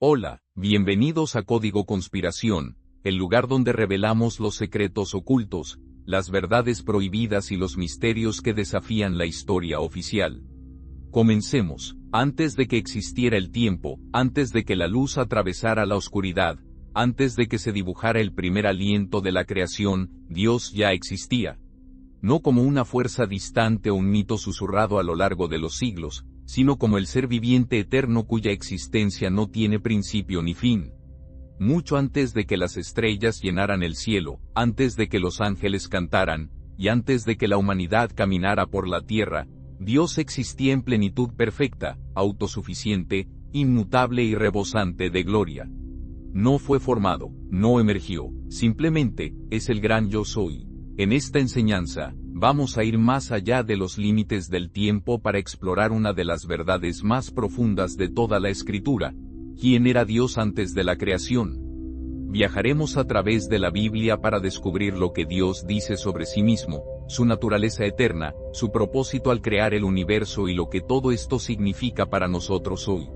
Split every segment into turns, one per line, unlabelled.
Hola, bienvenidos a Código Conspiración, el lugar donde revelamos los secretos ocultos, las verdades prohibidas y los misterios que desafían la historia oficial. Comencemos. Antes de que existiera el tiempo, antes de que la luz atravesara la oscuridad, antes de que se dibujara el primer aliento de la creación, Dios ya existía. No como una fuerza distante o un mito susurrado a lo largo de los siglos, sino como el ser viviente eterno cuya existencia no tiene principio ni fin. Mucho antes de que las estrellas llenaran el cielo, antes de que los ángeles cantaran, y antes de que la humanidad caminara por la tierra, Dios existía en plenitud perfecta, autosuficiente, inmutable y rebosante de gloria. No fue formado, no emergió, simplemente, es el gran yo soy. En esta enseñanza, vamos a ir más allá de los límites del tiempo para explorar una de las verdades más profundas de toda la Escritura: ¿quién era Dios antes de la creación? Viajaremos a través de la Biblia para descubrir lo que Dios dice sobre sí mismo, su naturaleza eterna, su propósito al crear el universo y lo que todo esto significa para nosotros hoy.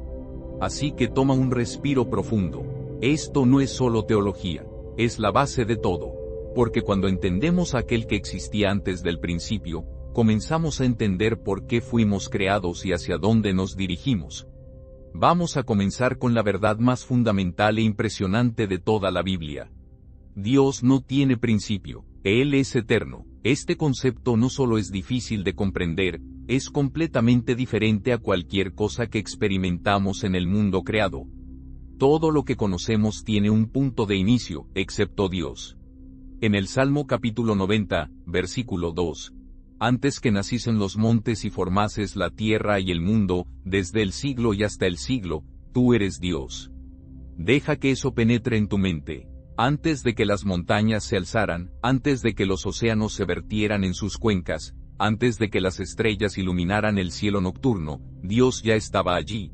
Así que toma un respiro profundo. Esto no es solo teología, es la base de todo. Porque cuando entendemos a aquel que existía antes del principio, comenzamos a entender por qué fuimos creados y hacia dónde nos dirigimos. Vamos a comenzar con la verdad más fundamental e impresionante de toda la Biblia. Dios no tiene principio, Él es eterno. Este concepto no solo es difícil de comprender, es completamente diferente a cualquier cosa que experimentamos en el mundo creado. Todo lo que conocemos tiene un punto de inicio, excepto Dios. En el Salmo capítulo 90, versículo 2. Antes que naciesen los montes y formases la tierra y el mundo, desde el siglo y hasta el siglo, tú eres Dios. Deja que eso penetre en tu mente. Antes de que las montañas se alzaran, antes de que los océanos se vertieran en sus cuencas, antes de que las estrellas iluminaran el cielo nocturno, Dios ya estaba allí.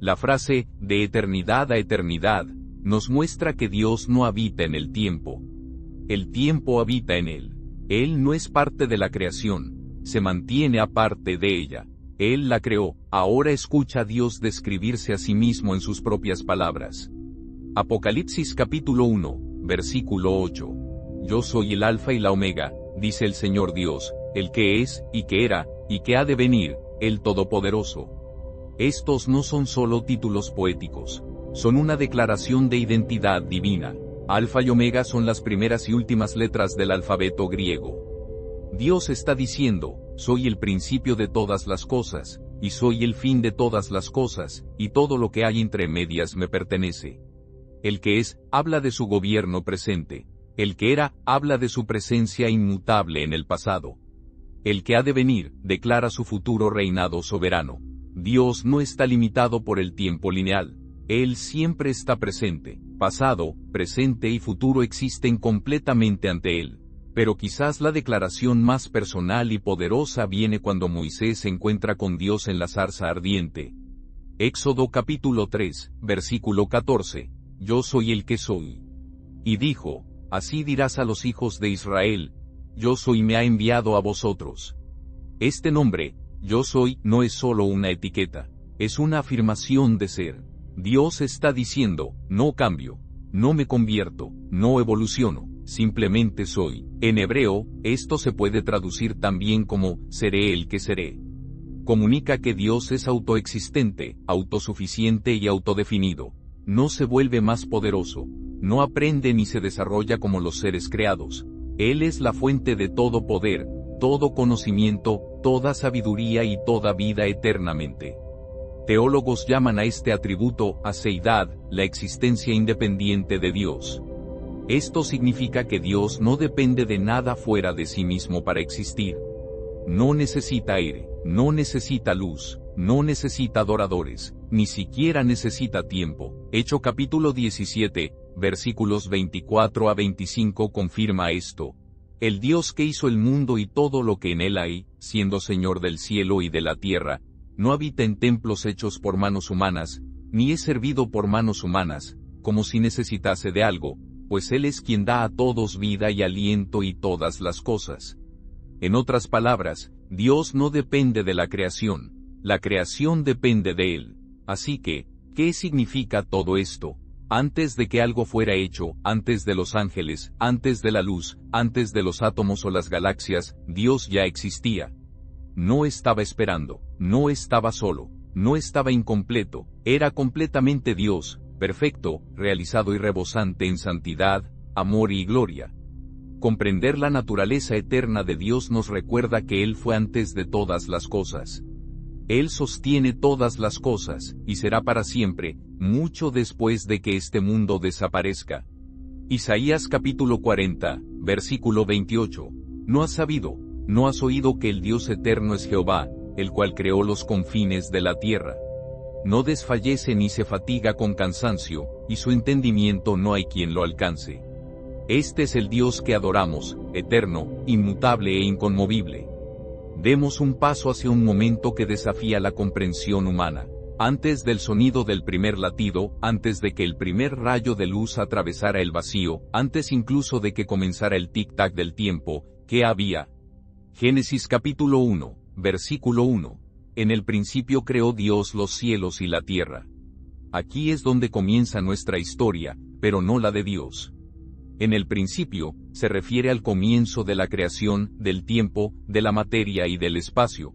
La frase, de eternidad a eternidad, nos muestra que Dios no habita en el tiempo. El tiempo habita en Él. Él no es parte de la creación, se mantiene aparte de ella. Él la creó. Ahora escucha a Dios describirse a sí mismo en sus propias palabras. Apocalipsis capítulo 1, versículo 8. Yo soy el Alfa y la Omega, dice el Señor Dios, el que es, y que era, y que ha de venir, el Todopoderoso. Estos no son solo títulos poéticos, son una declaración de identidad divina. Alfa y Omega son las primeras y últimas letras del alfabeto griego. Dios está diciendo, soy el principio de todas las cosas, y soy el fin de todas las cosas, y todo lo que hay entre medias me pertenece. El que es, habla de su gobierno presente. El que era, habla de su presencia inmutable en el pasado. El que ha de venir, declara su futuro reinado soberano. Dios no está limitado por el tiempo lineal. Él siempre está presente. Pasado, presente y futuro existen completamente ante Él. Pero quizás la declaración más personal y poderosa viene cuando Moisés se encuentra con Dios en la zarza ardiente. Éxodo capítulo 3, versículo 14. Yo soy el que soy. Y dijo, así dirás a los hijos de Israel, yo soy me ha enviado a vosotros. Este nombre, yo soy, no es solo una etiqueta, es una afirmación de ser. Dios está diciendo, no cambio, no me convierto, no evoluciono, simplemente soy. En hebreo, esto se puede traducir también como, seré el que seré. Comunica que Dios es autoexistente, autosuficiente y autodefinido. No se vuelve más poderoso, no aprende ni se desarrolla como los seres creados. Él es la fuente de todo poder, todo conocimiento, toda sabiduría y toda vida eternamente. Teólogos llaman a este atributo, aseidad, la existencia independiente de Dios. Esto significa que Dios no depende de nada fuera de sí mismo para existir. No necesita aire, no necesita luz, no necesita adoradores, ni siquiera necesita tiempo. Hechos capítulo 17, versículos 24 a 25 confirma esto. El Dios que hizo el mundo y todo lo que en él hay, siendo Señor del cielo y de la tierra, no habita en templos hechos por manos humanas, ni es servido por manos humanas, como si necesitase de algo, pues Él es quien da a todos vida y aliento y todas las cosas. En otras palabras, Dios no depende de la creación depende de Él. Así que, ¿qué ¿Qué significa todo esto? Antes de que algo fuera hecho, antes de los ángeles, antes de la luz, antes de los átomos o las galaxias, Dios ya existía. No estaba esperando, no estaba solo, no estaba incompleto, era completamente Dios, perfecto, realizado y rebosante en santidad, amor y gloria. Comprender la naturaleza eterna de Dios nos recuerda que Él fue antes de todas las cosas. Él sostiene todas las cosas, y será para siempre, mucho después de que este mundo desaparezca. Isaías capítulo 40, versículo 28. ¿No has sabido, no has oído que el Dios eterno es Jehová, el cual creó los confines de la tierra? No desfallece ni se fatiga con cansancio, y su entendimiento no hay quien lo alcance. Este es el Dios que adoramos, eterno, inmutable e inconmovible. Demos un paso hacia un momento que desafía la comprensión humana. Antes del sonido del primer latido, antes de que el primer rayo de luz atravesara el vacío, antes incluso de que comenzara el tic-tac del tiempo, ¿qué había? Génesis capítulo 1, versículo 1. En el principio creó Dios los cielos y la tierra. Aquí es donde comienza nuestra historia, pero no la de Dios. En el principio, se refiere al comienzo de la creación, del tiempo, de la materia y del espacio.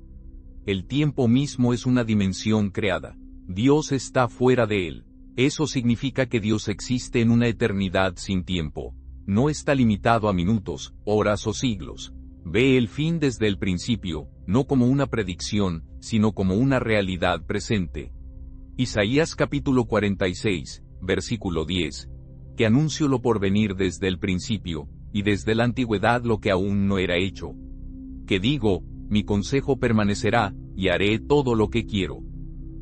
El tiempo mismo es una dimensión creada. Dios está fuera de él. Eso significa que Dios existe en una eternidad sin tiempo. No está limitado a minutos, horas o siglos. Ve el fin desde el principio, no como una predicción, sino como una realidad presente. Isaías capítulo 46, versículo 10. Que anuncio lo por venir desde el principio, y desde la antigüedad lo que aún no era hecho. Que digo, mi consejo permanecerá, y haré todo lo que quiero.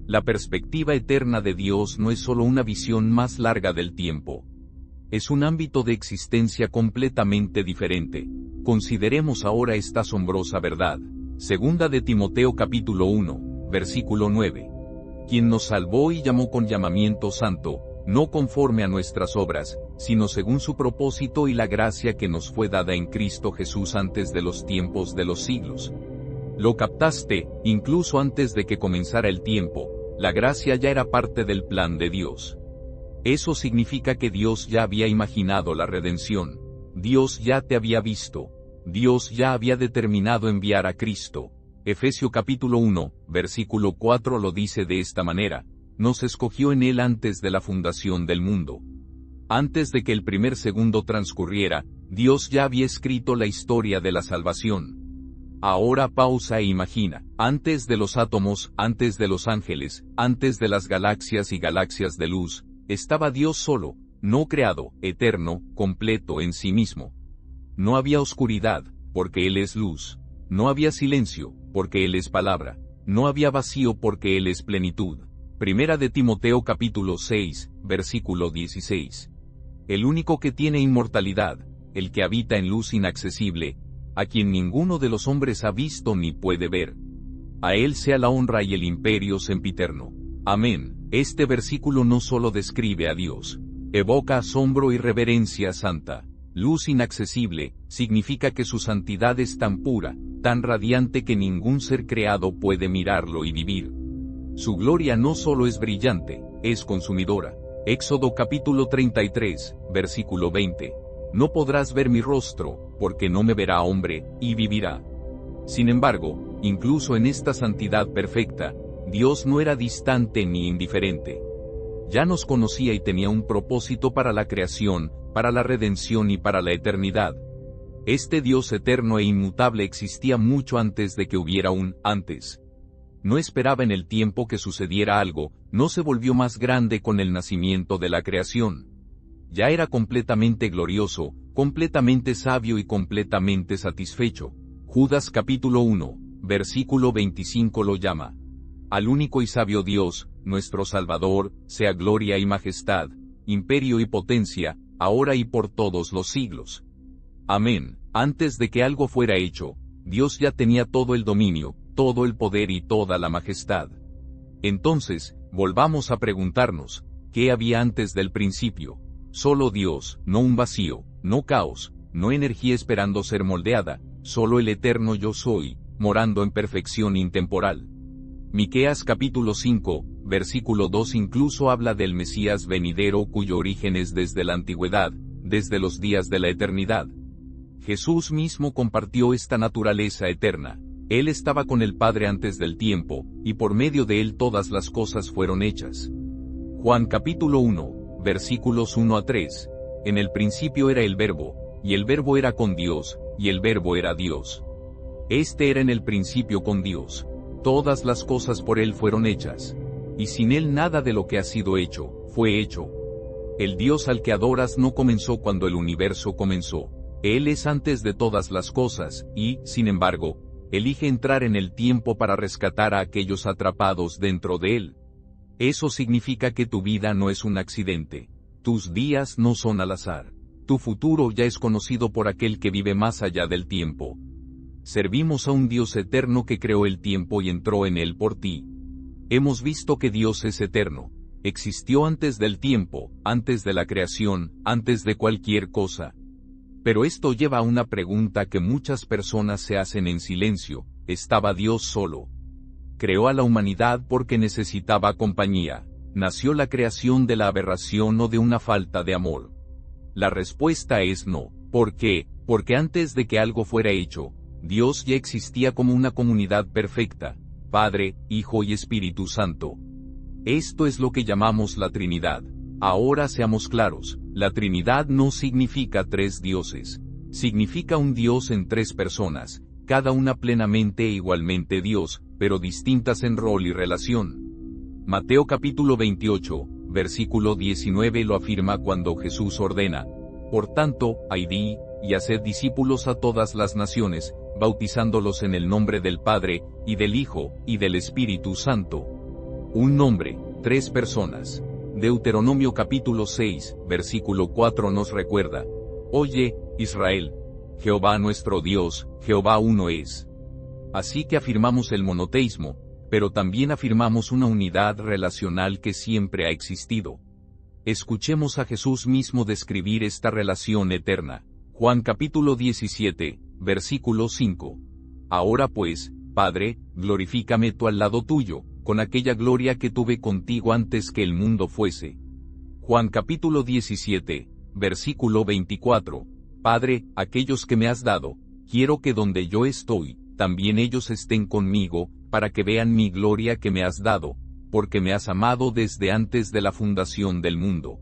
La perspectiva eterna de Dios no es solo una visión más larga del tiempo. Es un ámbito de existencia completamente diferente. Consideremos ahora esta asombrosa verdad. Segunda de Timoteo capítulo 1, versículo 9. Quien nos salvó y llamó con llamamiento santo, no conforme a nuestras obras, sino según su propósito y la gracia que nos fue dada en Cristo Jesús antes de los tiempos de los siglos. Lo captaste, incluso antes de que comenzara el tiempo, la gracia ya era parte del plan de Dios. Eso significa que Dios ya había imaginado la redención. Dios ya te había visto. Dios ya había determinado enviar a Cristo. Efesios capítulo 1, versículo 4 lo dice de esta manera. Nos escogió en él antes de la fundación del mundo. Antes de que el primer segundo transcurriera, Dios ya había escrito la historia de la salvación. Ahora pausa e imagina, antes de los átomos, antes de los ángeles, antes de las galaxias y galaxias de luz, estaba Dios solo, no creado, eterno, completo en sí mismo. No había oscuridad, porque Él es luz. No había silencio, porque Él es palabra. No había vacío porque Él es plenitud. Primera de Timoteo capítulo 6, versículo 16. El único que tiene inmortalidad, el que habita en luz inaccesible, a quien ninguno de los hombres ha visto ni puede ver. A Él sea la honra y el imperio sempiterno. Amén. Este versículo no solo describe a Dios, evoca asombro y reverencia santa. Luz inaccesible, significa que su santidad es tan pura, tan radiante que ningún ser creado puede mirarlo y vivir. Su gloria no solo es brillante, es consumidora. Éxodo capítulo 33, versículo 20. No podrás ver mi rostro, porque no me verá hombre, y vivirá. Sin embargo, incluso en esta santidad perfecta, Dios no era distante ni indiferente. Ya nos conocía y tenía un propósito para la creación, para la redención y para la eternidad. Este Dios eterno e inmutable existía mucho antes de que hubiera un antes. No esperaba en el tiempo que sucediera algo, no se volvió más grande con el nacimiento de la creación. Ya era completamente glorioso, completamente sabio y completamente satisfecho. Judas capítulo 1, versículo 25 lo llama. Al único y sabio Dios, nuestro Salvador, sea gloria y majestad, imperio y potencia, ahora y por todos los siglos. Amén. Antes de que algo fuera hecho, Dios ya tenía todo el dominio, todo el poder y toda la majestad. Entonces, volvamos a preguntarnos, ¿qué había antes del principio? Solo Dios, no un vacío, no caos, no energía esperando ser moldeada, solo el eterno yo soy, morando en perfección intemporal. Miqueas capítulo 5, versículo 2 incluso habla del Mesías venidero cuyo origen es desde la antigüedad, desde los días de la eternidad. Jesús mismo compartió esta naturaleza eterna. Él estaba con el Padre antes del tiempo, y por medio de él todas las cosas fueron hechas. Juan capítulo 1, versículos 1 a 3. En el principio era el Verbo, y el Verbo era con Dios, y el Verbo era Dios. Este era en el principio con Dios. Todas las cosas por él fueron hechas. Y sin él nada de lo que ha sido hecho, fue hecho. El Dios al que adoras no comenzó cuando el universo comenzó. Él es antes de todas las cosas, y, sin embargo, elige entrar en el tiempo para rescatar a aquellos atrapados dentro de él. Eso significa que tu vida no es un accidente. Tus días no son al azar. Tu futuro ya es conocido por aquel que vive más allá del tiempo. Servimos a un Dios eterno que creó el tiempo y entró en él por ti. Hemos visto que Dios es eterno. Existió antes del tiempo, antes de la creación, antes de cualquier cosa. Pero esto lleva a una pregunta que muchas personas se hacen en silencio: ¿estaba Dios solo? ¿Creó a la humanidad porque necesitaba compañía? ¿Nació la creación de la aberración o de una falta de amor? La respuesta es no. ¿Por qué? Porque antes de que algo fuera hecho, Dios ya existía como una comunidad perfecta: Padre, Hijo y Espíritu Santo. Esto es lo que llamamos la Trinidad. Ahora seamos claros, la Trinidad no significa tres dioses. Significa un Dios en tres personas, cada una plenamente e igualmente Dios, pero distintas en rol y relación. Mateo capítulo 28, versículo 19 lo afirma cuando Jesús ordena: por tanto, id, y haced discípulos a todas las naciones, bautizándolos en el nombre del Padre, y del Hijo, y del Espíritu Santo. Un nombre, tres personas. Deuteronomio capítulo 6, versículo 4 nos recuerda: oye, Israel, Jehová nuestro Dios, Jehová uno es. Así que afirmamos el monoteísmo, pero también afirmamos una unidad relacional que siempre ha existido. Escuchemos a Jesús mismo describir esta relación eterna. Juan capítulo 17, versículo 5. Ahora pues, Padre, glorifícame tú al lado tuyo, con aquella gloria que tuve contigo antes que el mundo fuese. Juan capítulo 17, versículo 24. Padre, aquellos que me has dado, quiero que donde yo estoy, también ellos estén conmigo, para que vean mi gloria que me has dado, porque me has amado desde antes de la fundación del mundo.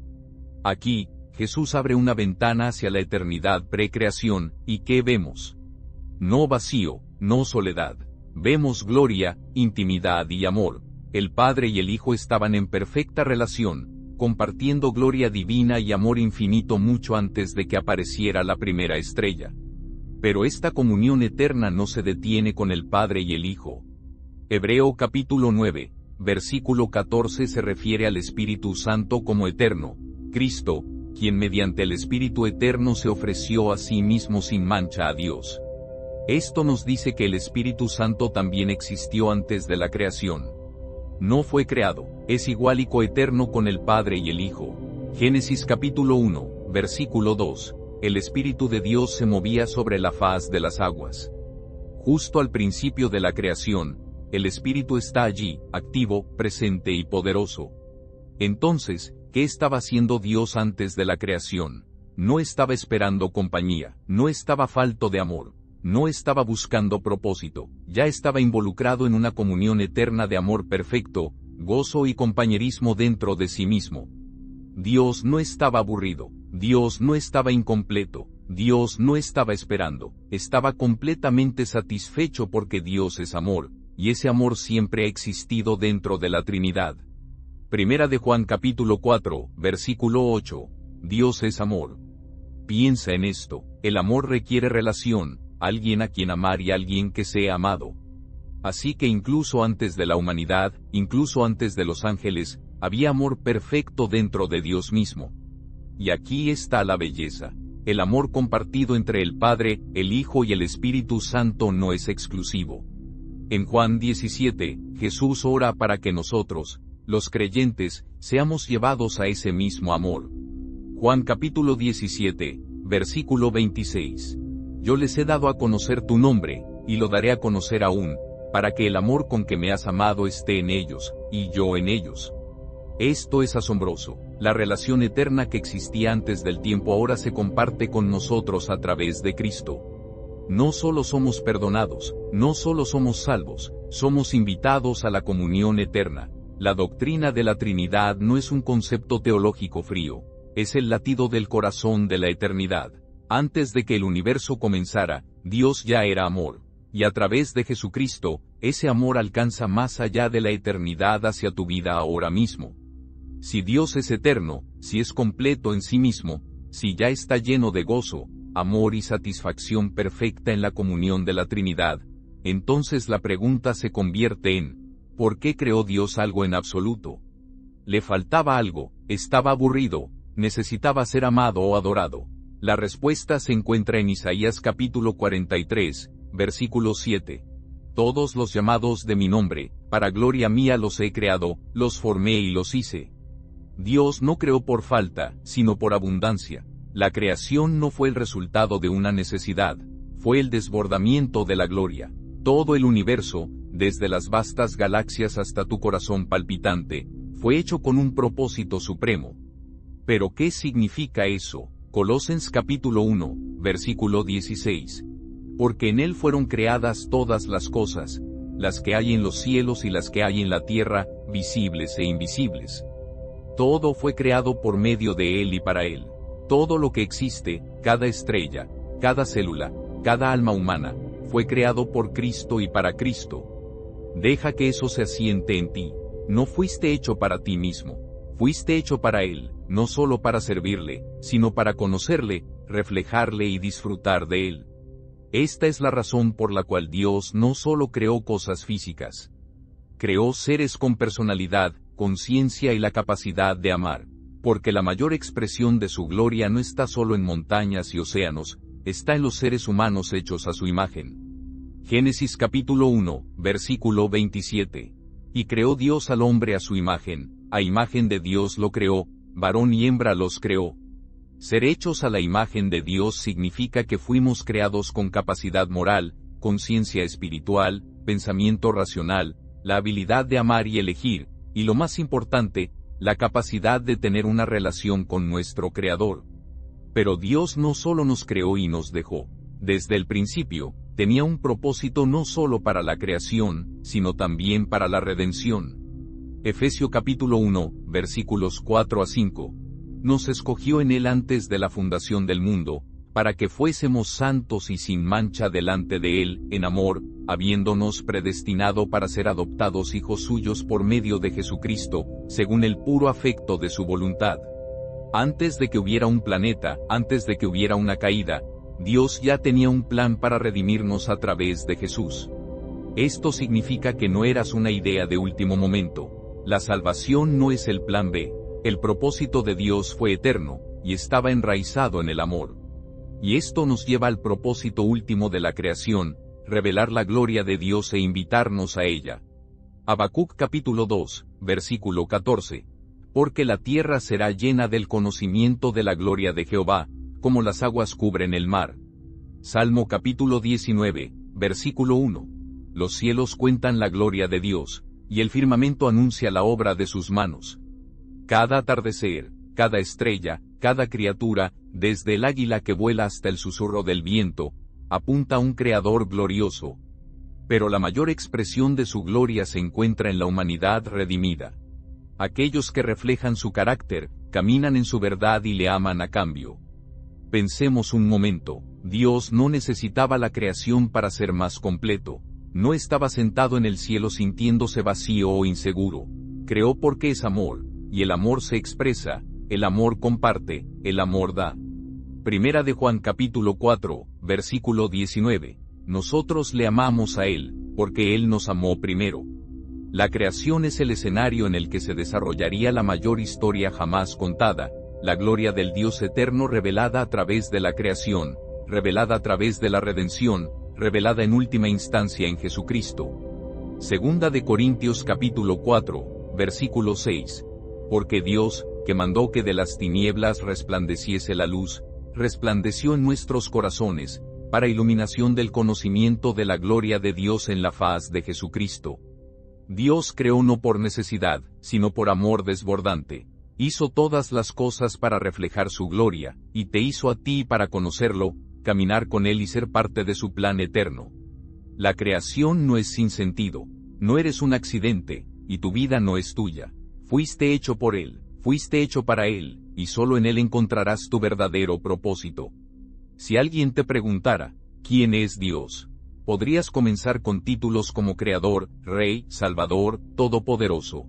Aquí, Jesús abre una ventana hacia la eternidad precreación, ¿y qué vemos? No vacío, no soledad. Vemos gloria, intimidad y amor. El Padre y el Hijo estaban en perfecta relación, compartiendo gloria divina y amor infinito mucho antes de que apareciera la primera estrella. Pero esta comunión eterna no se detiene con el Padre y el Hijo. Hebreo capítulo 9, versículo 14 se refiere al Espíritu Santo como eterno, Cristo, quien mediante el Espíritu eterno se ofreció a sí mismo sin mancha a Dios. Esto nos dice que el Espíritu Santo también existió antes de la creación. No fue creado, es igual y coeterno con el Padre y el Hijo. Génesis capítulo 1, versículo 2. El Espíritu de Dios se movía sobre la faz de las aguas. Justo al principio de la creación, el Espíritu está allí, activo, presente y poderoso. Entonces, ¿qué estaba haciendo Dios antes de la creación? No estaba esperando compañía, no estaba falto de amor. No estaba buscando propósito, ya estaba involucrado en una comunión eterna de amor perfecto, gozo y compañerismo dentro de sí mismo. Dios no estaba aburrido, Dios no estaba incompleto, Dios no estaba esperando, estaba completamente satisfecho porque Dios es amor, y ese amor siempre ha existido dentro de la Trinidad. Primera de Juan capítulo 4, versículo 8. Dios es amor. Piensa en esto, el amor requiere relación, alguien a quien amar y alguien que sea amado. Así que incluso antes de la humanidad, incluso antes de los ángeles, había amor perfecto dentro de Dios mismo. Y aquí está la belleza. El amor compartido entre el Padre, el Hijo y el Espíritu Santo no es exclusivo. En Juan 17, Jesús ora para que nosotros, los creyentes, seamos llevados a ese mismo amor. Juan capítulo 17, versículo 26. Yo les he dado a conocer tu nombre, y lo daré a conocer aún, para que el amor con que me has amado esté en ellos, y yo en ellos. Esto es asombroso. La relación eterna que existía antes del tiempo ahora se comparte con nosotros a través de Cristo. No solo somos perdonados, no solo somos salvos, somos invitados a la comunión eterna. La doctrina de la Trinidad no es un concepto teológico frío, es el latido del corazón de la eternidad. Antes de que el universo comenzara, Dios ya era amor, y a través de Jesucristo, ese amor alcanza más allá de la eternidad hacia tu vida ahora mismo. Si Dios es eterno, si es completo en sí mismo, si ya está lleno de gozo, amor y satisfacción perfecta en la comunión de la Trinidad, entonces la pregunta se convierte en, ¿por qué creó Dios algo en absoluto? ¿Le faltaba algo? ¿Estaba aburrido? ¿Necesitaba ser amado o adorado? La respuesta se encuentra en Isaías capítulo 43, versículo 7. Todos los llamados de mi nombre, para gloria mía los he creado, los formé y los hice. Dios no creó por falta, sino por abundancia. La creación no fue el resultado de una necesidad, fue el desbordamiento de la gloria. Todo el universo, desde las vastas galaxias hasta tu corazón palpitante, fue hecho con un propósito supremo. ¿Pero qué significa eso? Colosenses capítulo 1, versículo 16. Porque en Él fueron creadas todas las cosas, las que hay en los cielos y las que hay en la tierra, visibles e invisibles. Todo fue creado por medio de Él y para Él. Todo lo que existe, cada estrella, cada célula, cada alma humana, fue creado por Cristo y para Cristo. Deja que eso se asiente en ti. No fuiste hecho para ti mismo. Fuiste hecho para Él, no solo para servirle, sino para conocerle, reflejarle y disfrutar de Él. Esta es la razón por la cual Dios no solo creó cosas físicas. Creó seres con personalidad, conciencia y la capacidad de amar. Porque la mayor expresión de su gloria no está solo en montañas y océanos, está en los seres humanos hechos a su imagen. Génesis capítulo 1, versículo 27. Y creó Dios al hombre a su imagen, a imagen de Dios lo creó, varón y hembra los creó. Ser hechos a la imagen de Dios significa que fuimos creados con capacidad moral, conciencia espiritual, pensamiento racional, la habilidad de amar y elegir, y lo más importante, la capacidad de tener una relación con nuestro Creador. Pero Dios no solo nos creó y nos dejó. Desde el principio, tenía un propósito no solo para la creación, sino también para la redención. Efesios capítulo 1, versículos 4 a 5. Nos escogió en Él antes de la fundación del mundo, para que fuésemos santos y sin mancha delante de Él, en amor, habiéndonos predestinado para ser adoptados hijos suyos por medio de Jesucristo, según el puro afecto de su voluntad. Antes de que hubiera un planeta, antes de que hubiera una caída, Dios ya tenía un plan para redimirnos a través de Jesús. Esto significa que no eras una idea de último momento. La salvación no es el plan B. El propósito de Dios fue eterno, y estaba enraizado en el amor. Y esto nos lleva al propósito último de la creación, revelar la gloria de Dios e invitarnos a ella. Habacuc capítulo 2, versículo 14. Porque la tierra será llena del conocimiento de la gloria de Jehová, como las aguas cubren el mar. Salmo capítulo 19, versículo 1. Los cielos cuentan la gloria de Dios, y el firmamento anuncia la obra de sus manos. Cada atardecer, cada estrella, cada criatura, desde el águila que vuela hasta el susurro del viento, apunta a un Creador glorioso. Pero la mayor expresión de su gloria se encuentra en la humanidad redimida. Aquellos que reflejan su carácter, caminan en su verdad y le aman a cambio. Pensemos un momento, Dios no necesitaba la creación para ser más completo. No estaba sentado en el cielo sintiéndose vacío o inseguro. Creó porque es amor, y el amor se expresa, el amor comparte, el amor da. Primera de Juan capítulo 4, versículo 19. Nosotros le amamos a Él, porque Él nos amó primero. La creación es el escenario en el que se desarrollaría la mayor historia jamás contada, la gloria del Dios eterno revelada a través de la creación, revelada a través de la redención, revelada en última instancia en Jesucristo. Segunda de Corintios capítulo 4, versículo 6. Porque Dios, que mandó que de las tinieblas resplandeciese la luz, resplandeció en nuestros corazones, para iluminación del conocimiento de la gloria de Dios en la faz de Jesucristo. Dios creó no por necesidad, sino por amor desbordante. Hizo todas las cosas para reflejar su gloria, y te hizo a ti para conocerlo, caminar con Él y ser parte de su plan eterno. La creación no es sin sentido, no eres un accidente, y tu vida no es tuya. Fuiste hecho por Él, fuiste hecho para Él, y solo en Él encontrarás tu verdadero propósito. Si alguien te preguntara, ¿quién es Dios?, podrías comenzar con títulos como Creador, Rey, Salvador, Todopoderoso.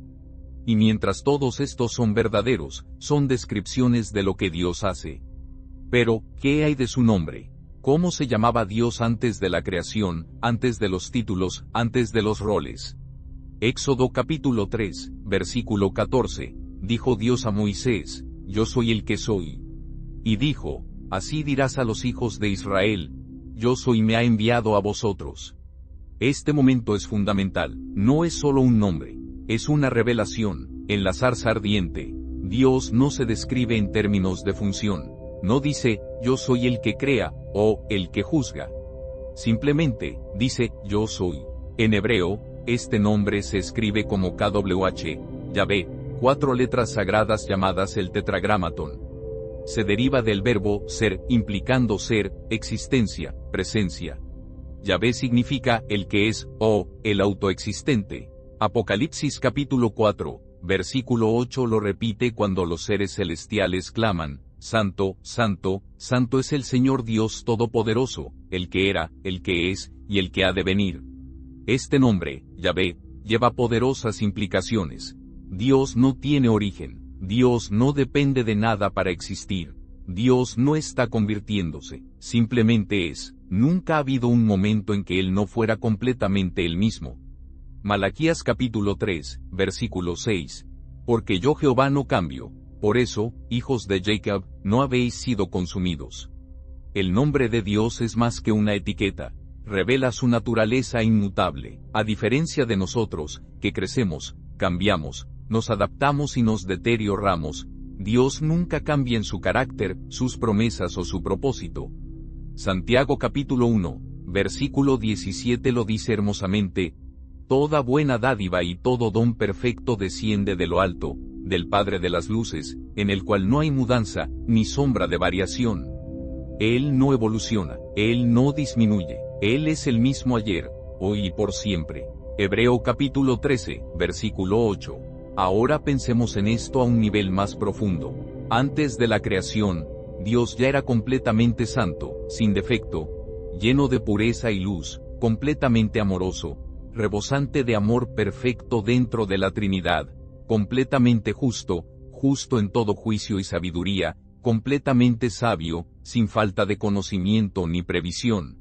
Y mientras todos estos son verdaderos, son descripciones de lo que Dios hace. Pero, ¿qué hay de su nombre? ¿Cómo se llamaba Dios antes de la creación, antes de los títulos, antes de los roles? Éxodo capítulo 3, versículo 14, dijo Dios a Moisés, Yo soy el que soy. Y dijo, Así dirás a los hijos de Israel, Yo soy me ha enviado a vosotros. Este momento es fundamental, no es solo un nombre, es una revelación. En la zarza ardiente, Dios no se describe en términos de función, no dice, yo soy el que crea, o el que juzga. Simplemente, dice, yo soy. En hebreo, este nombre se escribe como KWH, Yahvé, 4 letras sagradas llamadas el tetragramatón. Se deriva del verbo ser, implicando ser, existencia, presencia. Yahvé significa el que es, o el autoexistente. Apocalipsis capítulo 4, versículo 8 lo repite cuando los seres celestiales claman, Santo, Santo, Santo es el Señor Dios Todopoderoso, el que era, el que es, y el que ha de venir. Este nombre, Yahvé, lleva poderosas implicaciones. Dios no tiene origen, Dios no depende de nada para existir, Dios no está convirtiéndose, simplemente es, nunca ha habido un momento en que Él no fuera completamente el mismo. Malaquías capítulo 3, versículo 6. Porque yo Jehová no cambio, por eso, hijos de Jacob, no habéis sido consumidos. El nombre de Dios es más que una etiqueta, revela su naturaleza inmutable, a diferencia de nosotros, que crecemos, cambiamos, nos adaptamos y nos deterioramos, Dios nunca cambia en su carácter, sus promesas o su propósito. Santiago capítulo 1, versículo 17 lo dice hermosamente, Toda buena dádiva y todo don perfecto desciende de lo alto, del Padre de las luces, en el cual no hay mudanza, ni sombra de variación. Él no evoluciona, Él no disminuye, Él es el mismo ayer, hoy y por siempre. Hebreo capítulo 13, versículo 8. Ahora pensemos en esto a un nivel más profundo. Antes de la creación, Dios ya era completamente santo, sin defecto, lleno de pureza y luz, completamente amoroso, rebosante de amor perfecto dentro de la Trinidad, completamente justo, justo en todo juicio y sabiduría, completamente sabio, sin falta de conocimiento ni previsión.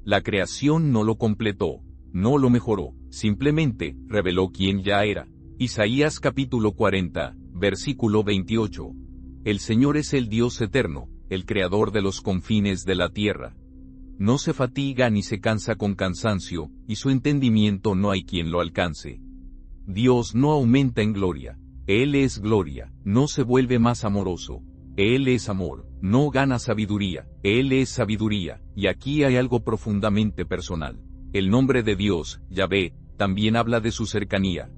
La creación no lo completó, no lo mejoró, simplemente reveló quién ya era. Isaías capítulo 40, versículo 28. El Señor es el Dios eterno, el creador de los confines de la tierra. No se fatiga ni se cansa con cansancio, y su entendimiento no hay quien lo alcance. Dios no aumenta en gloria, Él es gloria, no se vuelve más amoroso. Él es amor, no gana sabiduría, Él es sabiduría, y aquí hay algo profundamente personal. El nombre de Dios, Yahvé, también habla de su cercanía.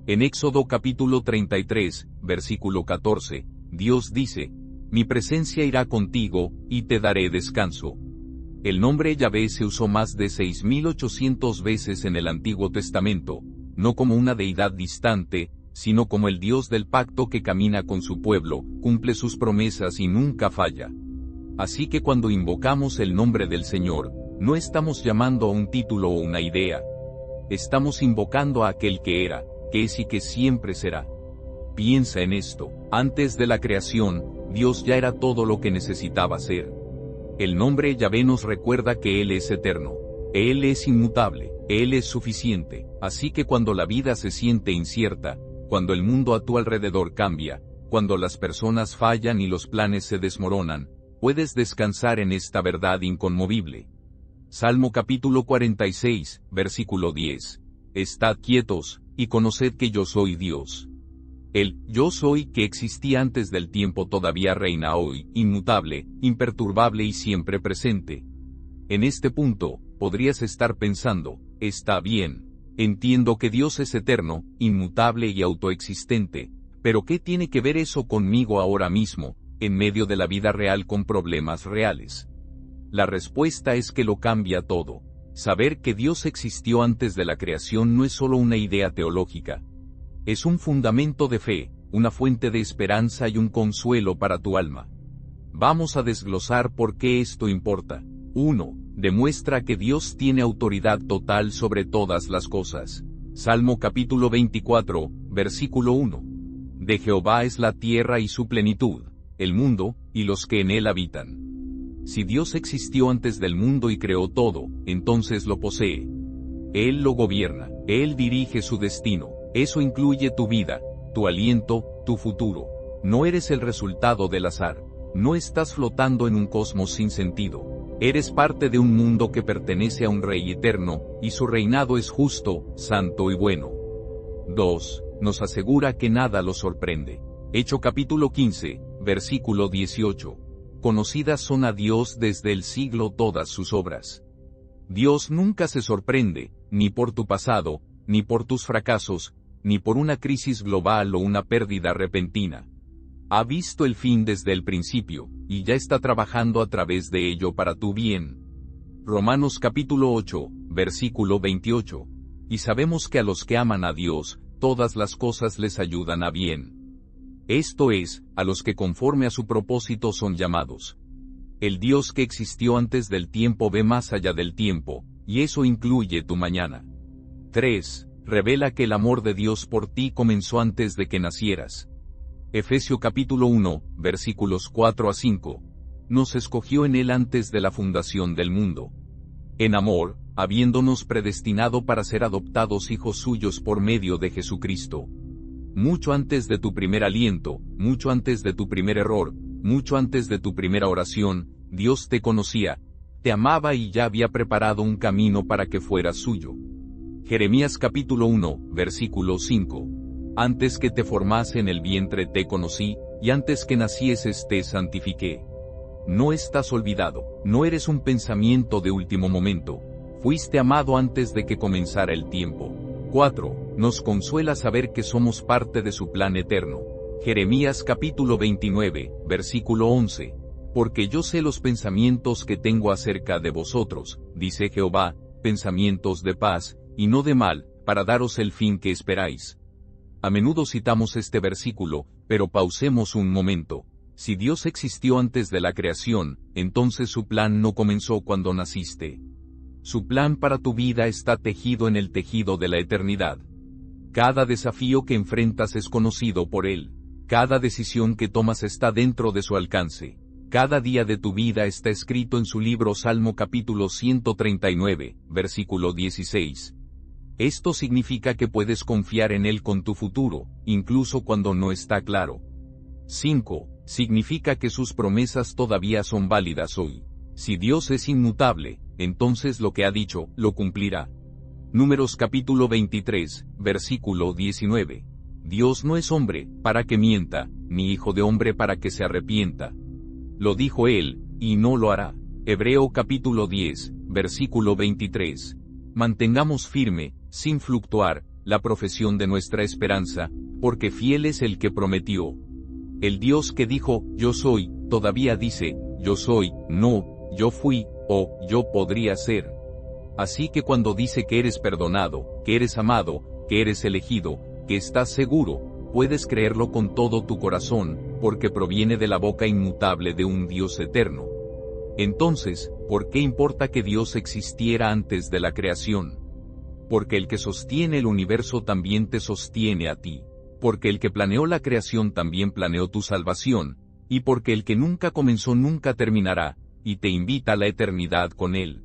En Éxodo capítulo 33, versículo 14, Dios dice, Mi presencia irá contigo, y te daré descanso. El nombre Yahvé se usó más de 6.800 veces en el Antiguo Testamento, no como una deidad distante, sino como el Dios del pacto que camina con su pueblo, cumple sus promesas y nunca falla. Así que cuando invocamos el nombre del Señor, no estamos llamando a un título o una idea. Estamos invocando a aquel que era, que es y que siempre será. Piensa en esto, antes de la creación, Dios ya era todo lo que necesitaba ser. El nombre Yahvé nos recuerda que Él es eterno. Él es inmutable, Él es suficiente, así que cuando la vida se siente incierta, cuando el mundo a tu alrededor cambia, cuando las personas fallan y los planes se desmoronan, puedes descansar en esta verdad inconmovible. Salmo capítulo 46, versículo 10. Estad quietos, y conoced que yo soy Dios. El yo soy que existía antes del tiempo todavía reina hoy, inmutable, imperturbable y siempre presente. En este punto, podrías estar pensando, está bien. Entiendo que Dios es eterno, inmutable y autoexistente, pero ¿qué tiene que ver eso conmigo ahora mismo, en medio de la vida real con problemas reales? La respuesta es que lo cambia todo. Saber que Dios existió antes de la creación no es solo una idea teológica. Es un fundamento de fe, una fuente de esperanza y un consuelo para tu alma. Vamos a desglosar por qué esto importa. 1. Demuestra que Dios tiene autoridad total sobre todas las cosas. Salmo capítulo 24, versículo 1. De Jehová es la tierra y su plenitud, el mundo, y los que en él habitan. Si Dios existió antes del mundo y creó todo, entonces lo posee. Él lo gobierna, Él dirige su destino, eso incluye tu vida, tu aliento, tu futuro. No eres el resultado del azar, no estás flotando en un cosmos sin sentido. Eres parte de un mundo que pertenece a un Rey eterno, y su reinado es justo, santo y bueno. 2. Nos asegura que nada lo sorprende. Hechos capítulo 15, versículo 18. Conocidas son a Dios desde el siglo todas sus obras. Dios nunca se sorprende, ni por tu pasado, ni por tus fracasos, ni por una crisis global o una pérdida repentina. Ha visto el fin desde el principio, y ya está trabajando a través de ello para tu bien. Romanos capítulo 8, versículo 28. Y sabemos que a los que aman a Dios, todas las cosas les ayudan a bien. Esto es, a los que conforme a su propósito son llamados. El Dios que existió antes del tiempo ve más allá del tiempo, y eso incluye tu mañana. 3. Revela que el amor de Dios por ti comenzó antes de que nacieras. Efesios capítulo 1, versículos 4 a 5. Nos escogió en Él antes de la fundación del mundo. En amor, habiéndonos predestinado para ser adoptados hijos suyos por medio de Jesucristo. Mucho antes de tu primer aliento, mucho antes de tu primer error, mucho antes de tu primera oración, Dios te conocía, te amaba y ya había preparado un camino para que fueras suyo. Jeremías capítulo 1, versículo 5. Antes que te formase en el vientre te conocí, y antes que nacieses te santifiqué. No estás olvidado, no eres un pensamiento de último momento. Fuiste amado antes de que comenzara el tiempo. 4. Nos consuela saber que somos parte de su plan eterno. Jeremías capítulo 29, versículo 11. Porque yo sé los pensamientos que tengo acerca de vosotros, dice Jehová, pensamientos de paz, y no de mal, para daros el fin que esperáis. A menudo citamos este versículo, pero pausemos un momento. Si Dios existió antes de la creación, entonces su plan no comenzó cuando naciste. Su plan para tu vida está tejido en el tejido de la eternidad. Cada desafío que enfrentas es conocido por Él. Cada decisión que tomas está dentro de su alcance. Cada día de tu vida está escrito en su libro Salmo capítulo 139, versículo 16. Esto significa que puedes confiar en Él con tu futuro, incluso cuando no está claro. 5. Significa que sus promesas todavía son válidas hoy. Si Dios es inmutable, entonces lo que ha dicho, lo cumplirá. Números capítulo 23, versículo 19. Dios no es hombre, para que mienta, ni hijo de hombre para que se arrepienta. Lo dijo Él, y no lo hará. Hebreo capítulo 10, versículo 23. Mantengamos firme, sin fluctuar, la profesión de nuestra esperanza, porque fiel es el que prometió. El Dios que dijo, yo soy, todavía dice, yo soy, no, yo fui, o yo podría ser. Así que cuando dice que eres perdonado, que eres amado, que eres elegido, que estás seguro, puedes creerlo con todo tu corazón, porque proviene de la boca inmutable de un Dios eterno. Entonces, ¿por qué importa que Dios existiera antes de la creación? Porque el que sostiene el universo también te sostiene a ti. Porque el que planeó la creación también planeó tu salvación, y porque el que nunca comenzó nunca terminará, y te invita a la eternidad con Él.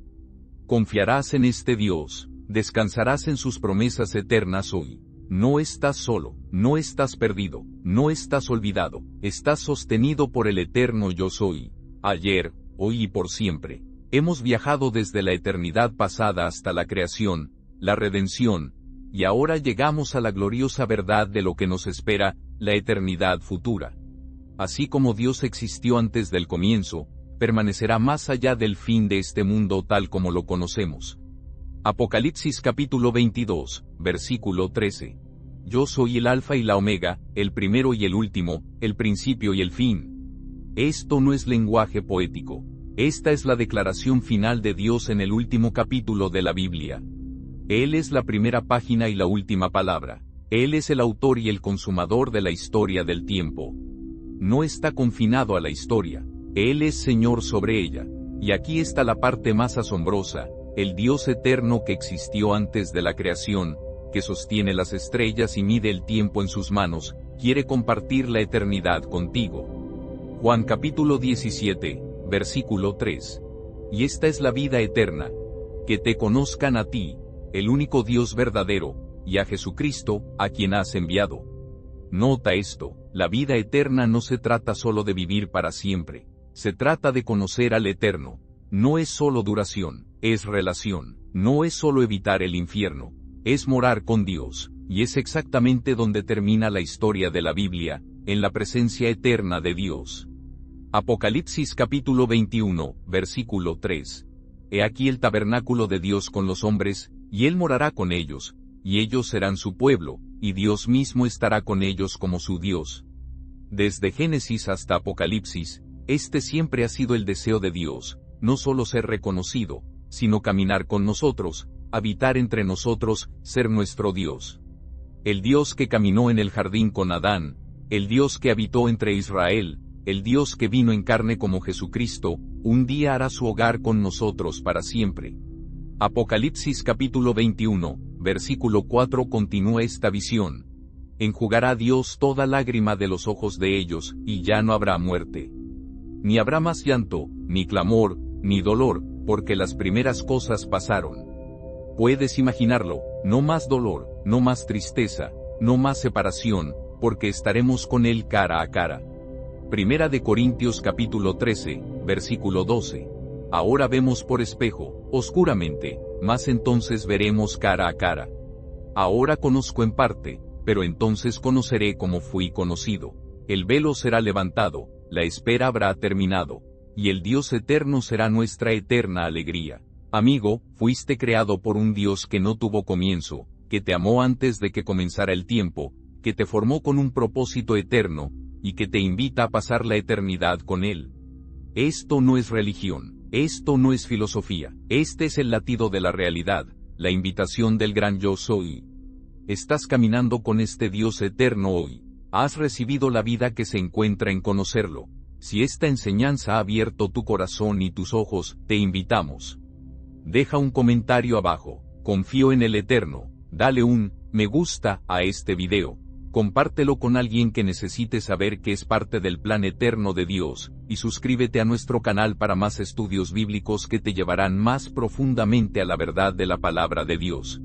Confiarás en este Dios, descansarás en sus promesas eternas hoy. No estás solo, no estás perdido, no estás olvidado, estás sostenido por el eterno yo soy, ayer, hoy y por siempre. Hemos viajado desde la eternidad pasada hasta la creación, la redención, y ahora llegamos a la gloriosa verdad de lo que nos espera, la eternidad futura. Así como Dios existió antes del comienzo, permanecerá más allá del fin de este mundo tal como lo conocemos. Apocalipsis capítulo 22, versículo 13. Yo soy el Alfa y la Omega, el primero y el último, el principio y el fin. Esto no es lenguaje poético. Esta es la declaración final de Dios en el último capítulo de la Biblia. Él es la primera página y la última palabra. Él es el autor y el consumador de la historia del tiempo. No está confinado a la historia. Él es Señor sobre ella. Y aquí está la parte más asombrosa: el Dios eterno que existió antes de la creación, que sostiene las estrellas y mide el tiempo en sus manos, quiere compartir la eternidad contigo. Juan capítulo 17, versículo 3. Y esta es la vida eterna: que te conozcan a ti, el único Dios verdadero, y a Jesucristo, a quien has enviado. Nota esto: la vida eterna no se trata solo de vivir para siempre. Se trata de conocer al Eterno. No es solo duración, es relación. No es solo evitar el infierno, es morar con Dios, y es exactamente donde termina la historia de la Biblia, en la presencia eterna de Dios. Apocalipsis capítulo 21, versículo 3. He aquí el tabernáculo de Dios con los hombres, y Él morará con ellos, y ellos serán su pueblo, y Dios mismo estará con ellos como su Dios. Desde Génesis hasta Apocalipsis, este siempre ha sido el deseo de Dios, no solo ser reconocido, sino caminar con nosotros, habitar entre nosotros, ser nuestro Dios. El Dios que caminó en el jardín con Adán, el Dios que habitó entre Israel, el Dios que vino en carne como Jesucristo, un día hará su hogar con nosotros para siempre. Apocalipsis capítulo 21, versículo 4 continúa esta visión. Enjugará Dios toda lágrima de los ojos de ellos, y ya no habrá muerte. Ni habrá más llanto, ni clamor, ni dolor, porque las primeras cosas pasaron. Puedes imaginarlo: no más dolor, no más tristeza, no más separación, porque estaremos con Él cara a cara. Primera de Corintios capítulo 13, versículo 12. Ahora vemos por espejo, oscuramente, mas entonces veremos cara a cara. Ahora conozco en parte, pero entonces conoceré como fui conocido. El velo será levantado, la espera habrá terminado, y el Dios eterno será nuestra eterna alegría. Amigo, fuiste creado por un Dios que no tuvo comienzo, que te amó antes de que comenzara el tiempo, que te formó con un propósito eterno, y que te invita a pasar la eternidad con Él. Esto no es religión, esto no es filosofía, este es el latido de la realidad, la invitación del gran Yo Soy. Estás caminando con este Dios eterno hoy. Has recibido la vida que se encuentra en conocerlo. Si esta enseñanza ha abierto tu corazón y tus ojos, te invitamos. Deja un comentario abajo. Confío en el Eterno. Dale un me gusta a este video. Compártelo con alguien que necesite saber que es parte del plan eterno de Dios, y suscríbete a nuestro canal para más estudios bíblicos que te llevarán más profundamente a la verdad de la palabra de Dios.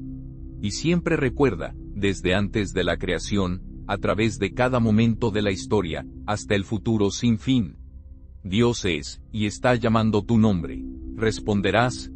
Y siempre recuerda, desde antes de la creación, a través de cada momento de la historia, hasta el futuro sin fin, Dios es, y está llamando tu nombre. Responderás,